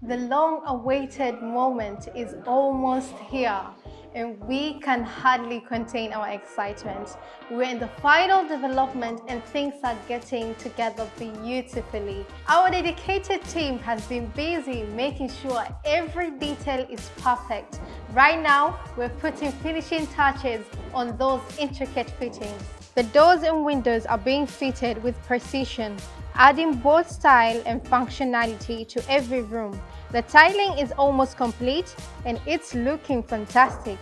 The long-awaited moment is almost here, and we can hardly contain our excitement. We're in the final development and things are getting together beautifully. Our dedicated team has been busy making sure every detail is perfect. Right now, we're putting finishing touches on those intricate fittings. The doors and windows are being fitted with precision, adding both style and functionality to every room. The tiling is almost complete and it's looking fantastic.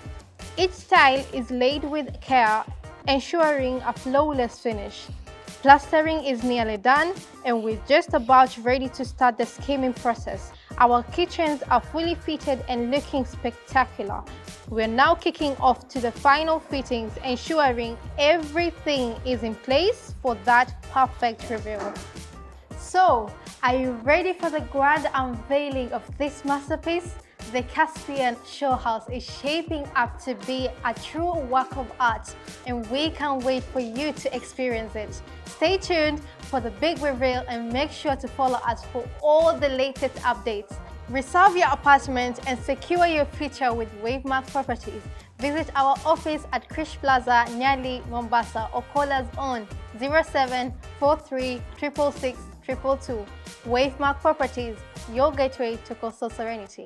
Each tile is laid with care, ensuring a flawless finish. Plastering is nearly done and we're just about ready to start the skimming process. Our kitchens are fully fitted and looking spectacular. We're now kicking off to the final fittings, ensuring everything is in place for that perfect reveal. So, are you ready for the grand unveiling of this masterpiece? The Caspian show house is shaping up to be a true work of art, and we can't wait for you to experience it. Stay tuned for the big reveal and make sure to follow us for all the latest updates. Reserve your apartment and secure your future with Wavemark Properties. Visit our office at Krish Plaza, Nyali, Mombasa, or call us on 0743 666 222. Wavemark Properties, your gateway to coastal serenity.